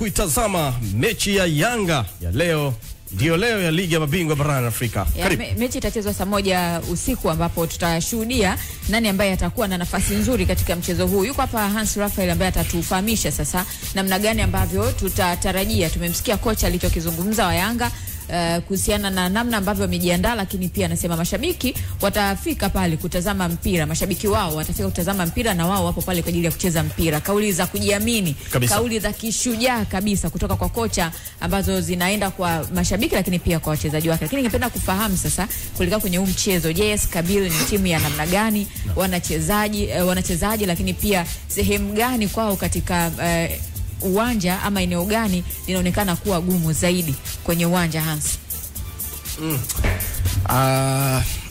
kuitazama mechi ya Yanga ya leo. Ndio leo ya ligi ya mabingwa barani Afrika. Mechi itachezwa saa 1 usiku ambapo tutashuhudia nani ambaye atakuwa na nafasi nzuri katika mchezo huu. Yuko hapa Hans Raphael ambaye atatufahamisha sasa namna gani ambavyo tutatarajia. Tumemsikia kocha alichokizungumza wa Yanga kuhusiana na namna ambavyo wamejiandaa, lakini pia anasema mashabiki watafika pale kutazama mpira. Mashabiki wao watafika kutazama mpira na wao wapo pale kwa ajili ya kucheza mpira. Kauli za kujiamini, kauli za kishujaa kabisa kutoka kwa kocha ambazo zinaenda kwa mashabiki lakini pia kwa wachezaji wake. Lakini ningependa kufahamu sasa kulika kwenye huu mchezo, JS Kabylie ni timu ya namna gani, wanachezaji lakini pia sehemu gani kwao katika uwanja ama eneo gani linaonekana kuwa gumu zaidi kwenye uwanja Hans?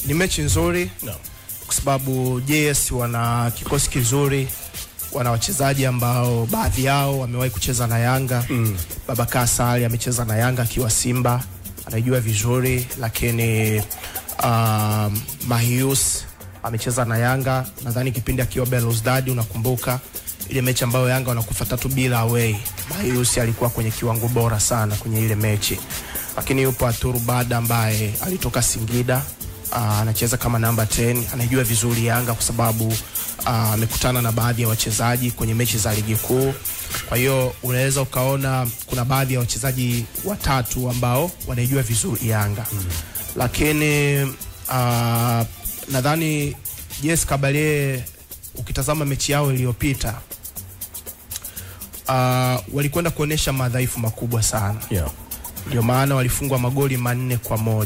Ni mechi nzuri kwa sababu JS wana kikosi kizuri, wana wachezaji ambao baadhi yao wamewahi kucheza na Yanga. Babacar Sali amecheza na Yanga akiwa Simba, anajua vizuri, lakini Mahius amecheza na Yanga nadhani kipindi akiwa Belouizdad, unakumbuka ile mechi ambayo Yanga wanakufa 3-0 away. Mahius alikuwa kwenye kiwango bora sana kwenye ile mechi. Lakini yupo Aturu Bada ambaye alitoka Singida, anacheza kama namba 10, anajua vizuri Yanga kwa sababu amekutana na baadhi ya wachezaji kwenye mechi za ligi kuu. Kwa hiyo unaweza ukaona kuna baadhi ya wachezaji watatu ambao wanajua vizuri Yanga. Lakini nadhani JS Kabylie ukitazama mechi yao iliyopita walikwenda kuonesha madhaifu makubwa sana. Ndio maana walifungwa magoli 4-1.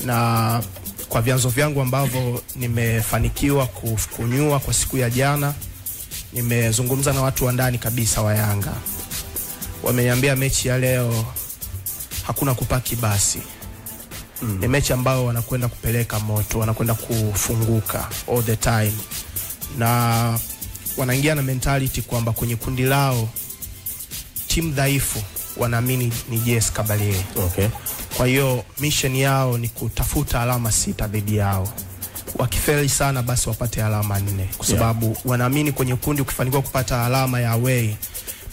Na kwa vyanzo vyangu ambavyo nimefanikiwa kufukunyua kwa siku ya jana, nimezungumza na watu wa ndani kabisa wa Yanga. Wameniambia mechi ya leo hakuna kupaki basi. Ni mechi ambayo wanakwenda kupeleka moto, wanakwenda kufunguka all the time. Na wanaingia na mentality kwamba kwenye kundi lao timu dhaifu wanaamini ni JS Kabylie. Kwa hiyo mission yao ni kutafuta alama 6 dhidi yao. Wakifeli sana basi wapate alama 4 kwa sababu wanaamini kwenye kundi ukifanikiwa kupata alama ya away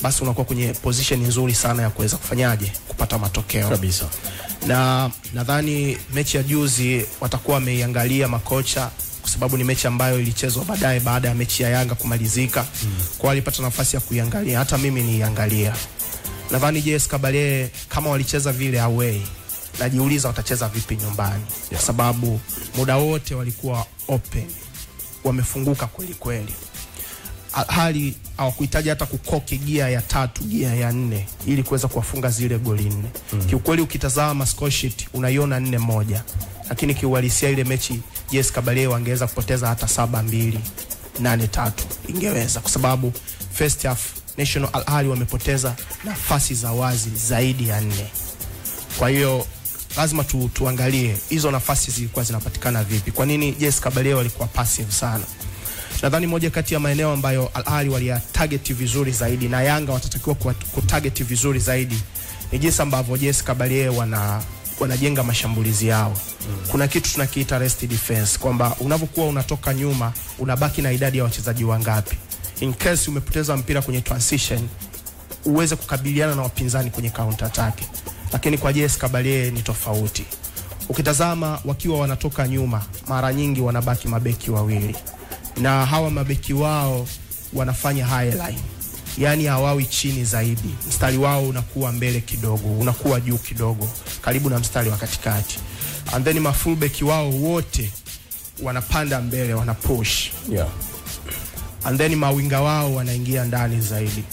basi unakuwa kwenye position nzuri sana ya kuweza kufanyaje kupata matokeo kabisa. Na nadhani mechi ya juzi watakuwa wameiangalia makocha kwa sababu ni mechi ambayo ilichezwa baadaye baada ya mechi ya Yanga kumalizika. Kwa walipata nafasi ya kuiangalia, hata mimi niangalia. Nadhani JS Kabylie kama walicheza vile away, najiuliza watacheza vipi nyumbani. Kwa sababu muda wote walikuwa open, wamefunguka kweli kweli. Hali hawakuhitaji hata kukoke gia ya 3, gia ya 4 ili kuweza kuwafunga zile goli 4. Kiukweli ukitazama score sheet unaiona 4-1, lakini kiuhalisia ile mechi JS Kabylie wangeweza kupoteza hata 7-2, 8-3 ingeweza, kwa sababu first half National Al Ahly wamepoteza nafasi za wazi zaidi ya 4. Kwa hiyo lazima tuangalie hizo nafasi zilikuwa zinapatikana vipi. Kwa nini JS Kabylie walikuwa passive sana? Nadhani moja kati ya maeneo ambayo Al Ahly waliyatarget vizuri zaidi na Yanga watatakiwa kutarget vizuri zaidi ni jinsi ambavyo JS Kabylie wanajenga mashambulizi yao. Kuna kitu tunakiita rest defense, kwamba unapokuwa unatoka nyuma unabaki na idadi ya wachezaji wangapi in case umepoteza mpira kwenye transition uweze kukabiliana na wapinzani kwenye counter attack. Lakini kwa JS Kabylie ni tofauti. Ukitazama wakiwa wanatoka nyuma mara nyingi wanabaki mabeki wawili, na hawa mabeki wao wanafanya high line, yani hawawi chini zaidi. Mstari wao unakuwa mbele kidogo, unakuwa juu kidogo, karibu na mstari wa katikati. And then mafullback wao wote wanapanda mbele, wana push. And then mawinga wao wanaingia ndani zaidi.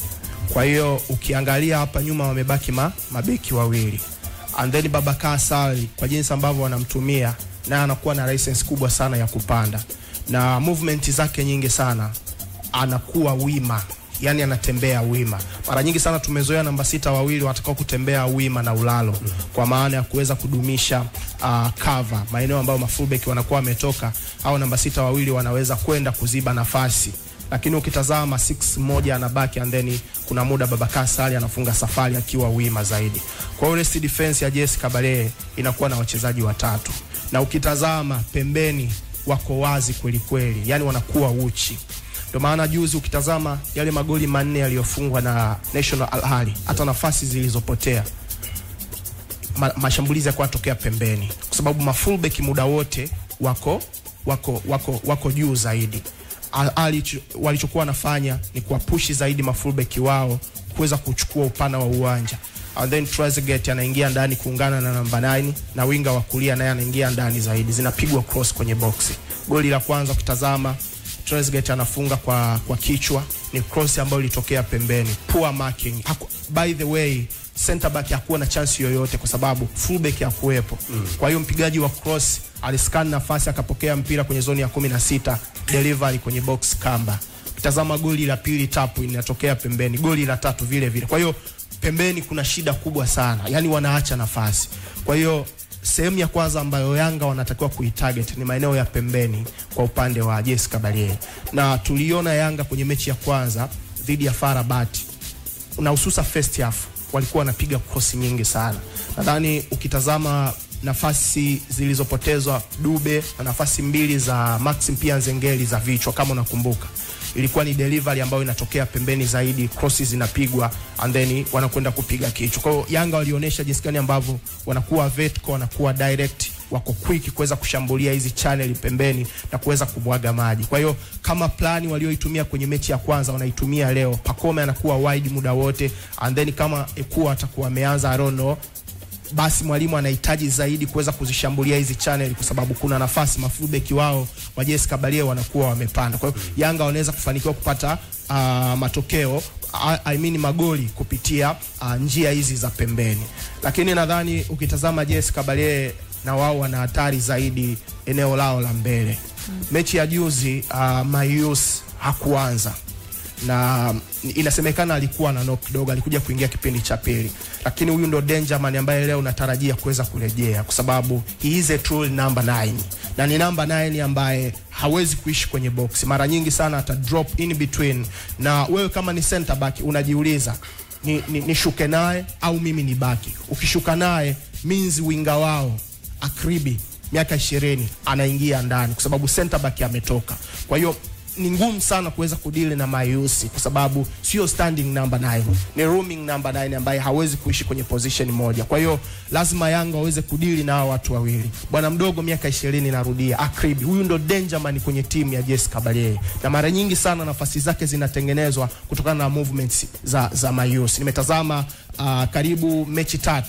Kwa hiyo ukiangalia hapa nyuma wamebaki mabeki wawili. And then Babacar Sali kwa jinsi ambavyo wanamtumia, na anakuwa na license kubwa sana ya kupanda, na movement zake nyingi sana, anakuwa wima, yani anatembea wima. Mara nyingi sana tumezoea namba 6 wawili watakao kutembea wima na ulalo, kwa maana ya kuweza kudumisha cover maeneo ambayo mafullback wanakuwa wametoka, au namba 6 wawili wanaweza kwenda kuziba nafasi. Lakini ukitazama 6 moja anabaki, and then kuna muda Babacar Sali anafunga safari akiwa wima zaidi. Kwa hiyo rest defense ya JS Kabylie inakuwa na wachezaji watatu, na ukitazama pembeni wako wazi kweli kweli, yani wanakuwa uchi. Ndio maana juzi ukitazama yale magoli 4 yaliyofungwa na National Al Ahly, hata nafasi zilizopotea mashambulizi yako yatokea pembeni, kwa sababu mafullback muda wote wako juu zaidi. Walichokuwa wanafanya ni kuwapushi zaidi mafullback wao kuweza kuchukua upana wa uwanja, and then Trezeguet anaingia ndani kuungana na namba 9 na winga wa kulia naye anaingia ndani zaidi, zinapigwa cross kwenye boxi. Goli la kwanza ukitazama Trezeguet anafunga kwa kichwa, ni cross ambayo ilitokea pembeni, poor marking. By the way, center back hakuwa na chance yoyote kwa sababu fullback hakuwepo. Kwa hiyo mpigaji wa cross aliscan nafasi akapokea mpira kwenye zoni ya 16, delivery kwenye box kamba. Ukitazama goli la pili tapu inatokea pembeni, goli la tatu vile vile. Kwa hiyo pembeni kuna shida kubwa sana, yani wanaacha nafasi. Kwa hiyo sehemu ya kwanza ambayo Yanga wanatakiwa kuitarget ni maeneo ya pembeni kwa upande wa JS Kabylie. Na tuliona Yanga kwenye mechi ya kwanza dhidi ya FAR Rabat, na hususa first half walikuwa wanapiga cross nyingi sana. Nadhani ukitazama nafasi zilizopotezwa Dube na nafasi 2 za Maxim pia Nzengeli za vichwa, kama unakumbuka, ilikuwa ni delivery ambayo inatokea pembeni zaidi, crosses zinapigwa and then wanakwenda kupiga kichwa. Kwa hiyo Yanga walionyesha jinsi gani ambavyo wanakuwa vertical, wanakuwa direct, wako quick kuweza kushambulia hizi channel pembeni na kuweza kumwaga maji. Kwa hiyo kama plani walioitumia kwenye mechi ya kwanza wanaitumia leo. Pacome anakuwa wide muda wote, and then kama Ekua atakuwa ameanza Arono, basi mwalimu anahitaji zaidi kuweza kuzishambulia hizi channel, kwa sababu kuna nafasi mafullback wao wa JS Kabylie wanakuwa wamepanda. Kwa hiyo Yanga wanaweza kufanikiwa kupata matokeo, magoli kupitia njia hizi za pembeni. Lakini nadhani ukitazama JS Kabylie na wao wana hatari zaidi eneo lao la mbele. Mechi ya juzi Mayus hakuanza, na inasemekana alikuwa na knock kidogo, alikuja kuingia kipindi cha pili. Lakini huyu ndo Dangerman ambaye leo natarajia kuweza kurejea, kwa sababu he is a true number 9. Na ni number 9 ambaye hawezi kuishi kwenye box. Mara nyingi sana ata drop in between, na wewe kama ni center back unajiuliza ni shuke naye au mimi ni baki. Ukishuka naye means winga wao Akribi miaka 20 anaingia ndani, kwa sababu center back ametoka. Kwa hiyo ni ngumu sana kuweza kudili na Mayusi, kwa sababu sio standing number 9, ni roaming number 9 ambaye hawezi kuishi kwenye position moja. Kwa hiyo lazima Yanga waweze kudili na hao watu wawili. Bwana mdogo miaka 20 narudia, Akribi, huyu ndo Dangerman kwenye timu ya JS Kabylie, na mara nyingi sana nafasi zake zinatengenezwa kutokana na movements za Mayusi. Nimetazama karibu mechi 3,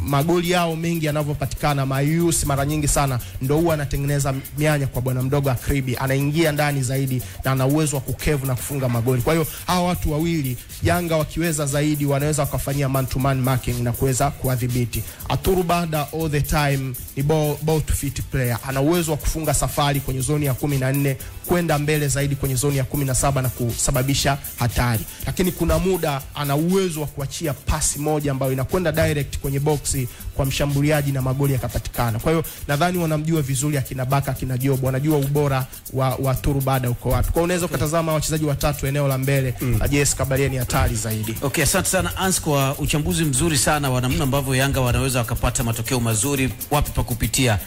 magoli yao mengi yanavyopatikana Mayusi mara nyingi sana ndo huwa anatengeneza mianya kwa bwana mdogo Akribi, anaingia ndani zaidi na ana uwezo wa kukevu na kufunga magoli. Kwa hiyo hawa watu wawili Yanga wakiweza zaidi wanaweza wakafanyia man to man marking na kuweza kuadhibiti. Aturbada all the time ni ball to fit player, ana uwezo wa kufunga safari kwenye zoni ya 14 kwenda mbele zaidi kwenye zoni ya 17 na kusababisha hatari. Lakini kuna muda ana uwezo wa kuachia pasi moja ambayo inakwenda direct kwenye boxi kwa mshambuliaji na magoli yakapatikana. Kwa hiyo nadhani wanamjua vizuri akina Baka, akina Job, wanajua ubora wa Turbada uko wapi. Kwa hiyo unaweza kutazama wachezaji watatu eneo la mbele JS Kabylie ni hatari zaidi. Okay, asante sana Ans kwa uchambuzi mzuri sana wa namna ambavyo Yanga wanaweza wakapata matokeo mazuri, wapi pa kupitia.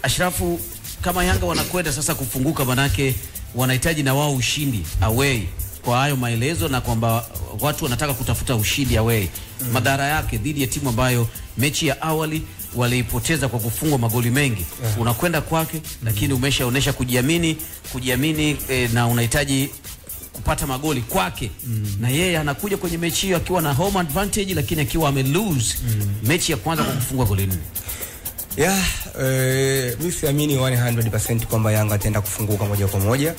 Ashrafu, kama Yanga wanakwenda sasa kufunguka, manake wanahitaji na wao ushindi away, kwa hayo maelezo, na kwamba watu wanataka kutafuta ushindi away. Madhara yake dhidi ya timu ambayo mechi ya awali waliipoteza kwa kufungwa magoli mengi, unakwenda kwake lakini umeshaonesha kujiamini na unahitaji kupata magoli kwake, na yeye anakuja kwenye mechi hiyo akiwa na home advantage, lakini akiwa ame lose mechi ya kwanza kwa kufungwa goli 4. Mimi siamini 100% kwamba Yanga ataenda kufunguka moja kwa moja,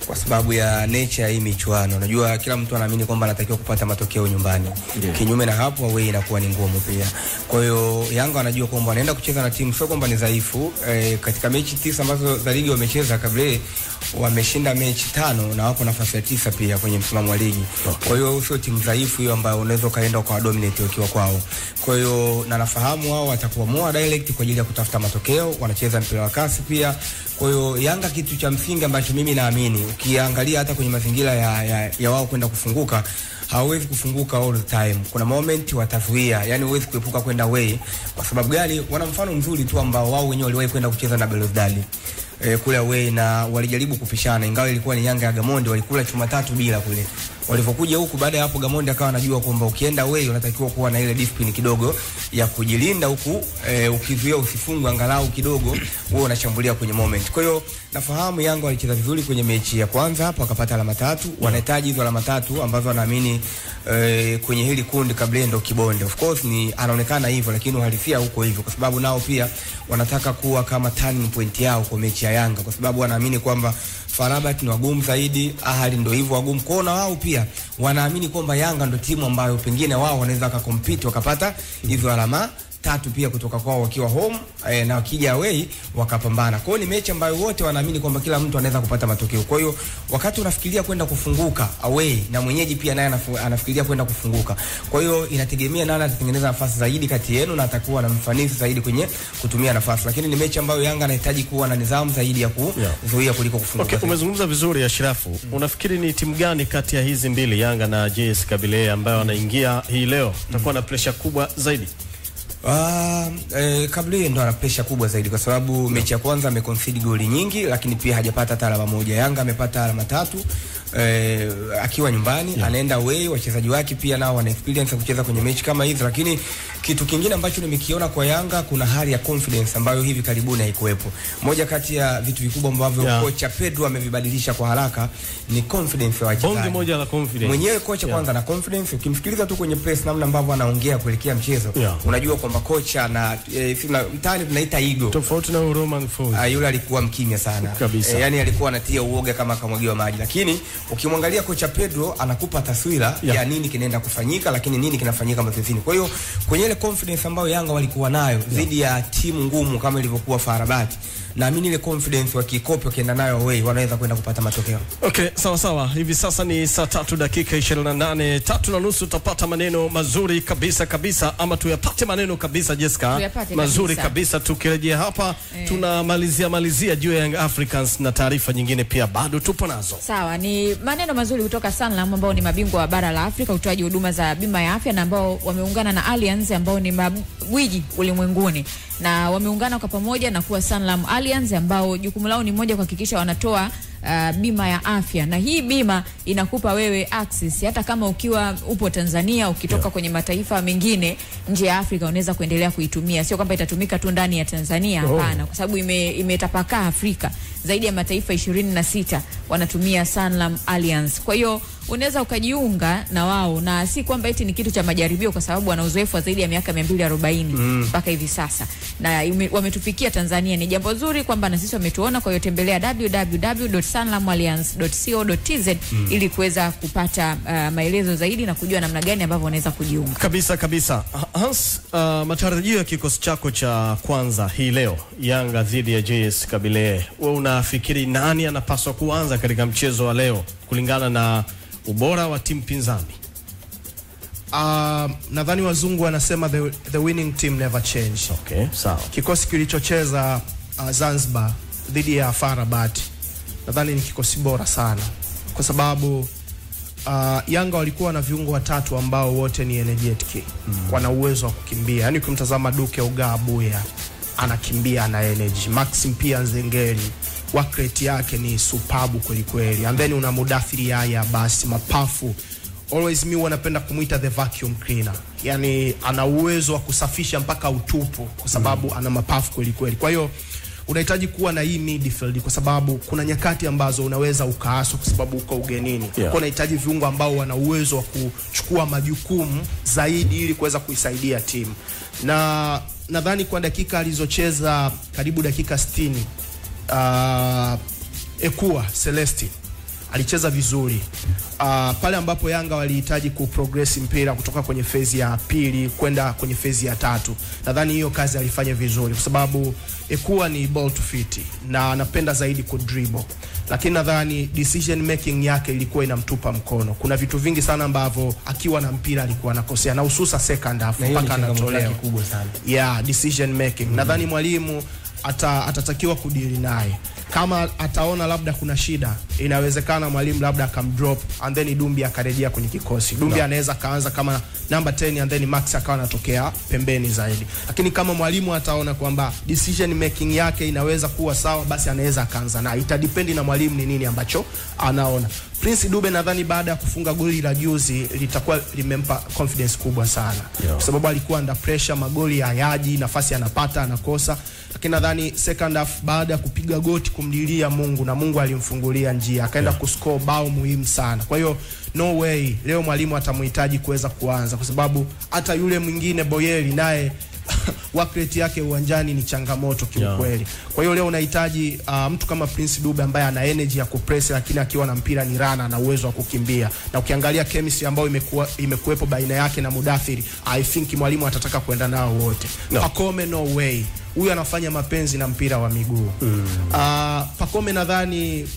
kwa sababu ya nature ya hii michuano. Unajua kila mtu anaamini kwamba anatakiwa kupata matokeo nyumbani. Kinyume na hapo away inakuwa ni ngumu pia. Kwa hiyo Yanga wanajua kwamba wanaenda kucheza na timu sio kwamba ni dhaifu. Katika mechi 9 ambazo za ligi wamecheza, Kabylie wameshinda mechi 5 na wako nafasi ya 9 pia kwenye msimamo wa ligi. Kwa hiyo sio timu dhaifu hiyo ambayo unaweza kaenda kwa dominate ukiwa kwao. Kwa hiyo na nafahamu wao watakuwa more direct kwa ajili ya kutafuta matokeo, wanacheza mpira wa kasi pia. Kwa hiyo Yanga, kitu cha msingi ambacho mimi naamini, ukiangalia hata kwenye mazingira ya wao kwenda kufunguka, hawezi kufunguka all the time. Kuna moment watazuia, yani huwezi kuepuka kwenda away. Kwa sababu gani? Wana mfano mzuri tu ambao wao wenyewe waliwahi kwenda kucheza na Belouizdad. kule away na walijaribu kupishana, ingawa ilikuwa ni Yanga ya Gamondi, walikula chuma 3 bila kule. Walipokuja huku baada ya hapo Gamondi akawa anajua kwamba ukienda away unatakiwa kuwa na ile discipline kidogo ya kujilinda huku, ukizuia usifungwe angalau kidogo wewe unashambulia kwenye moment. Kwa hiyo nafahamu Yanga walicheza vizuri kwenye mechi ya kwanza hapo akapata alama 3. Wanahitaji hizo alama 3 ambazo wanaamini kwenye hili kundi kabla ndo kibonde. Of course ni anaonekana hivyo, lakini uhalisia huko hivyo kwa sababu nao pia wanataka kuwa kama turning point yao kwa mechi ya Yanga, kwa sababu wanaamini kwamba Farabat ni wagumu zaidi, Ahali ndo hivyo wagumu. Kwa na wao pia wanaamini kwamba Yanga ndo timu ambayo pengine wao wanaweza kukompete wakapata hizo alama 3 pia kutoka kwao wakiwa home, na wakija away wakapambana. Kwa hiyo ni mechi ambayo wote wanaamini kwamba kila mtu anaweza kupata matokeo. Kwa hiyo wakati unafikiria kwenda kufunguka away na mwenyeji pia naye anafikiria kwenda kufunguka. Kwa hiyo inategemea nani atatengeneza nafasi zaidi kati yenu na atakuwa na mfanisi zaidi kwenye kutumia nafasi. Lakini ni mechi ambayo Yanga anahitaji kuwa na nidhamu zaidi ya kuzuia kuliko kufunguka. Okay, umezungumza vizuri Ashrafu. Unafikiri ni timu gani kati ya hizi mbili Yanga na JS Kabylie ambayo wanaingia hii leo itakuwa na pressure kubwa zaidi? Kabylie ndo ana pressure kubwa zaidi kwa sababu mechi ya kwanza ameconcede goli nyingi lakini pia hajapata hata alama moja. Yanga amepata alama 3 akiwa nyumbani, anaenda away, wachezaji wake pia nao wana experience ya kucheza kwenye mechi kama hizi. Lakini kitu kingine ambacho nimekiona kwa Yanga, kuna hali ya confidence ambayo hivi karibuni haikuwepo. Moja kati ya vitu vikubwa ambavyo kocha Pedro amevibadilisha kwa haraka ni confidence ya wachezaji. Bonge moja la confidence. Mwenyewe kocha kwanza na confidence, ukimsikiliza tu kwenye press namna ambavyo anaongea kuelekea mchezo, unajua kwamba kocha na mtaani tunaita ego. Tofauti na Roman Folz. Yule alikuwa mkimya sana. Yani alikuwa anatia uoga kama kamwagiwa maji. Lakini ukimwangalia kocha Pedro anakupa taswira ya nini kinaenda kufanyika, lakini nini kinafanyika mazoezini. Kwa hiyo kwenye ile confidence ambayo Yanga walikuwa nayo dhidi ya timu ngumu kama ilivyokuwa Farabat, naamini ile confidence wakikopi wakienda nayo away wanaweza kwenda kupata matokeo. Okay, sawa sawa. Hivi sasa ni saa 3 dakika 28, 3:30 tutapata maneno mazuri kabisa ama tuyapate maneno kabisa Jessica. Mazuri kabisa. Tukirejea hapa tunamalizia juu ya Young Africans na taarifa nyingine pia bado tupo nazo. Sawa, ni maneno mazuri kutoka Sanlam ambao ni mabingwa wa bara la Afrika utoaji huduma za bima ya afya na ambao wameungana na Allianz ambao ni magwiji ulimwenguni na wameungana kwa pamoja na kuwa Sanlam Allianz ambao jukumu lao ni moja kuhakikisha wanatoa bima ya afya, na hii bima inakupa wewe access hata kama ukiwa upo Tanzania ukitoka kwenye mataifa mengine nje ya Afrika unaweza kuendelea kuitumia. Sio kwamba itatumika tu ndani ya Tanzania, hapana, kwa sababu imetapakaa Afrika. Zaidi ya mataifa 26 wanatumia Sanlam Allianz. Kwa hiyo unaweza ukajiunga na wao, na si kwamba eti ni kitu cha majaribio kwa sababu wana uzoefu wa zaidi ya miaka 240 mpaka hivi sasa. Na wametufikia Tanzania, ni jambo zuri kwamba na sisi wametuona. Kwa hiyo tembelea www.sanlamallianz.co.tz ili kuweza kupata maelezo zaidi na kujua namna gani ambavyo unaweza kujiunga. Kabisa. Hans, matarajio ya kikosi chako cha kwanza hii leo Yanga dhidi ya JS Kabylie, wewe unafikiri nani anapaswa kuanza katika mchezo wa leo kulingana na ubora wa timu pinzani? Nadhani wazungu wanasema the winning team never change. Okay, sawa. Kikosi kilichocheza Zanzibar dhidi ya Farabat nadhani ni kikosi bora sana kwa sababu Yanga walikuwa na viungo watatu ambao wote ni energetic. Wana uwezo wa kukimbia. Yaani ukimtazama Duke Ugabuya anakimbia na energy. Maxim pia Nzengeli work rate yake ni superb kweli. And then una Mudathiri Yahya basi mapafu. Always mimi wanapenda kumuita the vacuum cleaner. Yani ana uwezo wa kusafisha mpaka utupu kwa sababu ana mapafu kweli. Kwa hiyo unahitaji kuwa na hii midfield kwa sababu kuna nyakati ambazo unaweza ukaaswa kwa sababu uko ugenini. Kwa unahitaji viungo ambao wana uwezo wa kuchukua majukumu zaidi ili kuweza kuisaidia timu. Na nadhani kwa dakika alizocheza karibu dakika 60 Ekua Celeste alicheza vizuri. Pale ambapo Yanga walihitaji kuprogress mpira kutoka kwenye phase ya pili kwenda kwenye phase ya 3, nadhani hiyo kazi alifanya vizuri kwa sababu Ekua ni ball to fit na anapenda zaidi ku dribble, lakini nadhani decision making yake ilikuwa inamtupa mkono. Kuna vitu vingi sana ambavyo akiwa na mpira alikuwa anakosea na hususa second half mpaka anatolewa kubwa sana. Decision making. Nadhani mwalimu atatakiwa kudili naye. Kama ataona labda kuna shida, inawezekana mwalimu labda akamdrop and then Dumbi akarejea kwenye kikosi. Dumbi anaweza kaanza kama number 10 and then Max akawa anatokea pembeni zaidi. Lakini kama mwalimu ataona kwamba decision making yake inaweza kuwa sawa, basi anaweza akaanza naye. Itadependi na mwalimu ni nini ambacho anaona. Prince Dube nadhani baada ya kufunga goli la juzi litakuwa limempa confidence kubwa sana. Kwa sababu alikuwa under pressure, magoli hayaji, nafasi anapata anakosa. Lakini nadhani second half baada ya kupiga goti kumlilia Mungu na Mungu alimfungulia njia, akaenda kuscore bao muhimu sana. Kwa hiyo no way leo mwalimu atamhitaji kuweza kuanza, kwa sababu hata yule mwingine Boyeli naye work rate yake uwanjani ni changamoto kiukweli. Kwa hiyo leo unahitaji mtu kama Prince Dube ambaye ana energy ya kupress, lakini akiwa na mpira ni rana na uwezo wa kukimbia. Na ukiangalia chemistry ambayo imekuwepo baina yake na Mudathiri, I think mwalimu atataka kwenda nao wote. Pacome no way. Huyu anafanya mapenzi na mpira wa miguu. Pacome nadhani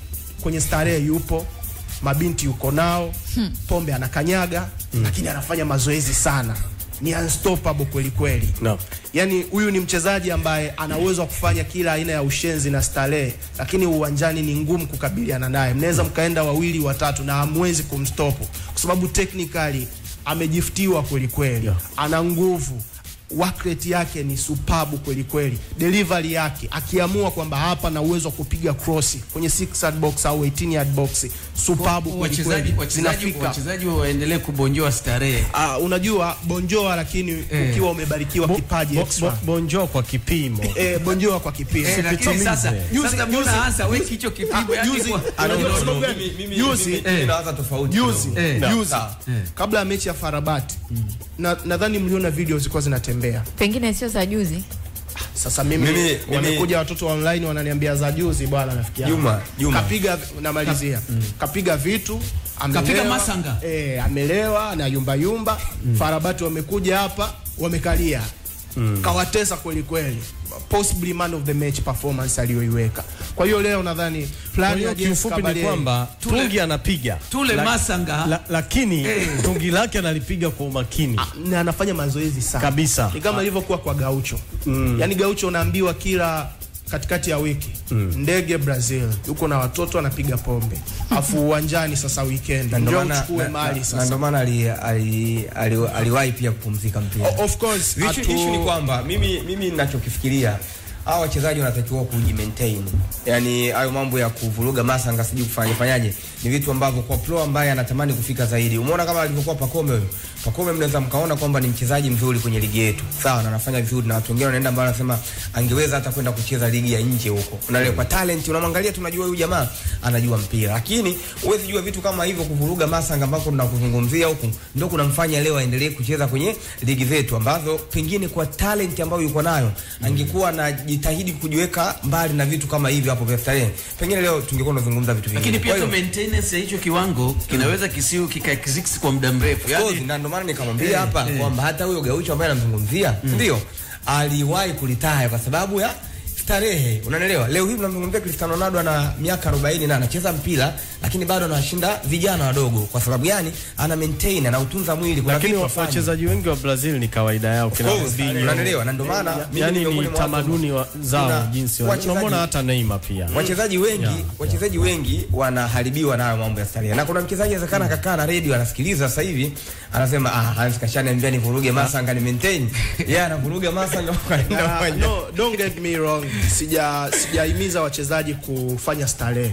kwenye starehe yupo, mabinti yuko nao, pombe anakanyaga, lakini anafanya mazoezi sana. Ni unstoppable kweli kweli. Yani huyu ni mchezaji ambaye ana uwezo wa kufanya kila aina ya ushenzi na starehe, lakini uwanjani ni ngumu kukabiliana naye. Mnaweza mkaenda wawili watatu na hamwezi kumstop, kwa sababu technically amejiftiwa kweli kweli. Ana nguvu. Work rate yake ni superb kweli kweli. Delivery yake akiamua kwamba hapa na uwezo wa kupiga cross kwenye 6 yard box au 18 yard box, superb kweli kweli. Wachezaji waendelee kubonjoa starehe. Unajua bonjoa, lakini ukiwa umebarikiwa kipaji extra. Bonjoa kwa kipimo. Bonjoa kwa kipimo. Lakini sasa mbona hasa wewe hicho kipimo yake juzi inaanza tofauti. Juzi kabla ya mechi ya Farabati nadhani mliona video zilikuwa zinatembea. Pengine sio za juzi. Sasa mimi wamekuja watoto online wananiambia za juzi bwana, nafikia Juma kapiga namalizia. Kapiga vitu, kapiga masanga. Amelewa na yumba. Farabati wamekuja hapa wamekalia. Kawatesa kweli kweli. Possibly man of the match performance aliyoiweka. Kwa hiyo leo nadhani plan ya kiufupi ni kwamba Tungi anapiga Tule masanga lakini Tungi lake analipiga kwa umakini na anafanya mazoezi sana kabisa. Ni kama ilivyokuwa kwa Gaucho. Yani Gaucho unaambiwa kila katikati ya wiki ndege Brazil yuko na watoto anapiga pombe, afu uwanjani sasa weekend ndio uchukue mali sasa. Ndio maana aliwahi pia kupumzika mpira. Of course issue ni kwamba mimi ninachokifikiria hao wachezaji wanatakiwa kujimaintain. Yani hayo mambo ya kuvuruga masanga siji kufanyaje ni vitu ambavyo kwa pro ambaye anatamani kufika zaidi. Umeona kama alivyokuwa Pacome huyo. Pacome mnaweza mkaona kwamba ni mchezaji mzuri kwenye ligi yetu. Sawa, na anafanya vizuri na watu wengine wanaenda mbali wanasema angeweza hata kwenda kucheza ligi ya nje huko. Unaelewa kwa talent unamwangalia tunajua huyu jamaa anajua mpira. Lakini huwezi jua vitu kama hivyo kuvuruga masanga ambako tunakuzungumzia huko ndio kunamfanya leo aendelee kucheza kwenye ligi zetu ambazo pengine kwa talent ambayo yuko nayo angekuwa na jitahidi kujiweka mbali na vitu kama hivi hapo vya starehe. Pengine leo tungekuwa tunazungumza vitu vingine. Lakini pia maintenance ya hicho kiwango kinaweza kisiu kikaexist kwa muda mrefu. Yani ndio maana nikamwambia hapa kwamba hata huyo Gaucho ambaye anamzungumzia ndio aliwahi kulitaya kwa sababu ya starehe. Unanielewa? Leo hivi tunamzungumzia Cristiano Ronaldo ana miaka 40 na anacheza mpira lakini bado anashinda vijana wadogo. Kwa sababu gani? Ana maintain na utunza mwili. Kuna lakini wachezaji wengi wa Brazil ni kawaida yao kina Robinho. Unanielewa? Na ndio maana yani ni tamaduni zao jinsi wanaona. Hata Neymar pia. Wachezaji wengi wanaharibiwa na mambo ya starehe. Na kuna mchezaji anawezekana kakaa na radio anasikiliza sasa hivi anasema Hans kashaniambia nivuruge masanga ni maintain. Yeye anavuruga masanga kwa no, don't get me wrong. Sijahimiza wachezaji kufanya starehe.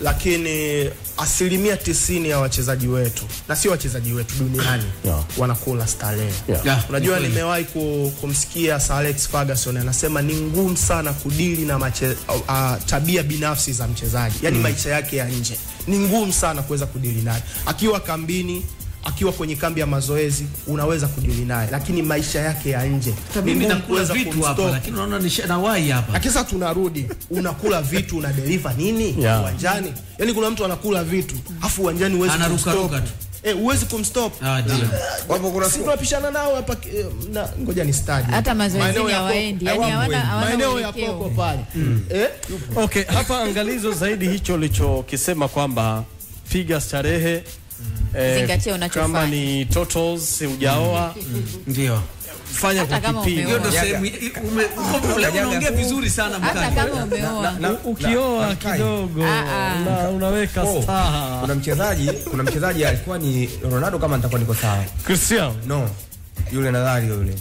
Lakini 90% ya wachezaji wetu na sio wachezaji wetu duniani wanakula starehe. Unajua nimewahi kumsikia Sir Alex Ferguson anasema ni ngumu sana kudili na tabia binafsi za mchezaji. Yani maisha yake ya nje. Ni ngumu sana kuweza kudili naye. Akiwa kambini, akiwa kwenye kambi ya mazoezi unaweza kudili naye, lakini maisha yake ya nje mimi nakula vitu hapa lakini unaona nishawahi hapa. Lakini sasa tunarudi unakula vitu una deliver nini uwanjani? Yani kuna mtu anakula vitu afu uwanjani huwezi kumstop. Huwezi kumstop. Ndio. Wapo kuna siku tunapishana nao hapa na ngoja ni stadi. Hata mazoezi ya waendi yani hawana maeneo ya koko pale. Okay, hapa angalizo zaidi hicho ulichokisema kwamba piga starehe Zingatia unachofanya. Kama ni totals hujaoa, ndio fanya kwa kipimo. Hiyo ndio sehemu unaongea vizuri sana Hata Mkali. kama umeoa. Ukioa kidogo unaweka staha. Kuna mchezaji alikuwa ni Ronaldo kama nitakuwa niko sawa. Cristiano. No. Yule Nazario yule.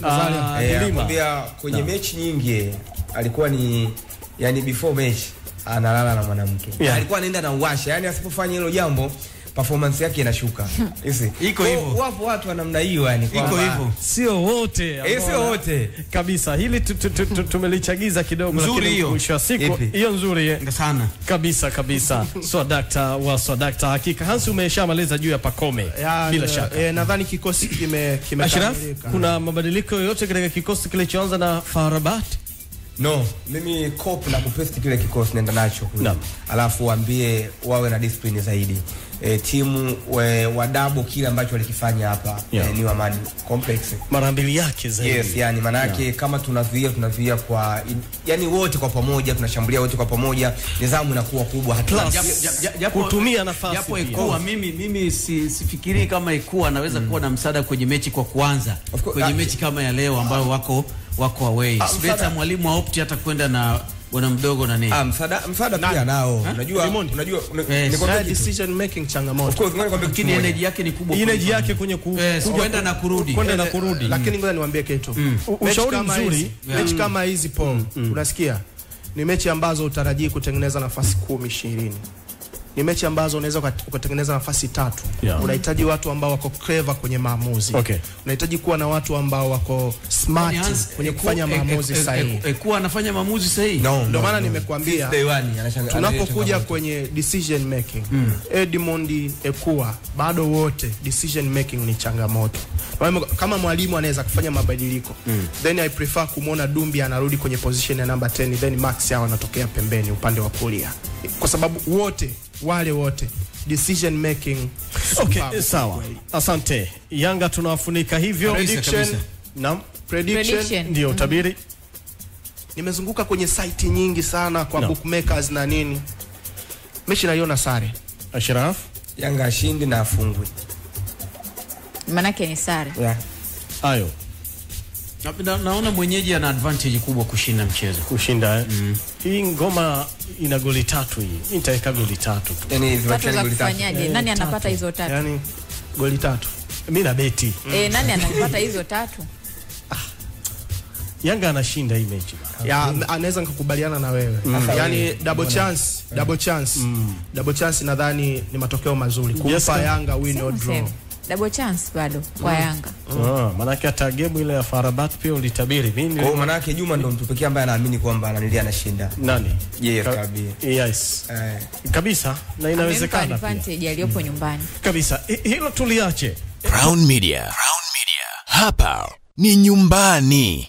Pia kwenye mechi nyingi alikuwa ni yani before match analala na mwanamke. Alikuwa anaenda na uwasha. Yani asipofanya hilo jambo performance yake inashuka. Iko hivyo. Wapo watu wa namna hiyo yani iko hivyo. Sio wote. Sio wote. Kabisa. Hili tumelichagiza kidogo lakini mwisho wa siku hiyo nzuri sana. Kabisa. Swadakta hakika. Hansi umeshamaliza juu ya Pacome. Bila shaka. Nadhani kikosi kimekamilika. Kuna mabadiliko yoyote katika kikosi kilichoanza na Farabat? No, mimi cop na kupesti kile kikosi nenda nacho kule. Alafu waambie wawe na discipline zaidi. Timu wadabo kile ambacho walikifanya hapa ni Amani Complex. Mara mbili yake zaidi. Yes, yani maana yake kama tunazuia kwa yani wote kwa pamoja, tunashambulia wote kwa pamoja, nidhamu inakuwa kubwa kutumia nafasi. Japo ikuwa mimi sifikiri kama ikuwa anaweza kuwa na msaada kwenye mechi kwa kwanza. Kwenye mechi kama ya leo ambayo wako away. Sibeta mwalimu aopti hata kwenda na bwana mdogo na nini. Msaada pia nao. Unajua ni kwa decision making changamoto. Of course ngani lakini energy yake ni kubwa. Energy yake kwenye kwenda na kurudi. Lakini ngoja niwaambie kitu. Ushauri mzuri, mechi kama hizi unasikia? Ni mechi ambazo utarajii kutengeneza nafasi 10-20. Ni mechi ambazo unaweza kutengeneza nafasi 3. Unahitaji watu ambao wako clever kwenye maamuzi. Unahitaji kuwa na watu ambao wako smart kwenye kufanya maamuzi sahihi. Kuwa anafanya maamuzi sahihi. Ndio maana nimekuambia tunapokuja kwenye decision making, Edmond Ekua bado wote decision making ni changamoto. Kama mwalimu anaweza kufanya mabadiliko, then I prefer kumuona Dumbi anarudi kwenye position ya number 10, then Max yao anatokea pembeni upande wa kulia. Kwa sababu wote decision making. Sawa. Asante. Yanga tunawafunika hivyo. Prediction ndio utabiri. Nimezunguka kwenye site nyingi sana kwa bookmakers na nini. Mechi naiona sare. Ashraf, Yanga ashindi na afungwe. Manake ni sare. Ayo. Naona mwenyeji ana advantage kubwa kushinda. Hii ngoma ina goli 3 hii. Nitaweka goli 3. Yani tufanyaje? Nani anapata hizo 3? Yani goli 3. Mimi na beti. Nani anapata hizo 3? Yanga anashinda hii mechi. Anaweza nikakubaliana na wewe. Yani double chance nadhani ni matokeo mazuri. Kumpa Yanga win or draw. Double chance bado kwa Yanga. Maana yake hata game ile ya Farabat pia ulitabiri. Mimi kwa maana yake Juma ndo mtu pekee ambaye anaamini kwamba ananilia anashinda. Nani? JFKB. Yes. Kabisa na inawezekana. Advantage aliyopo nyumbani. Kabisa. Hilo tuliache. Crown Media. Hapa ni nyumbani.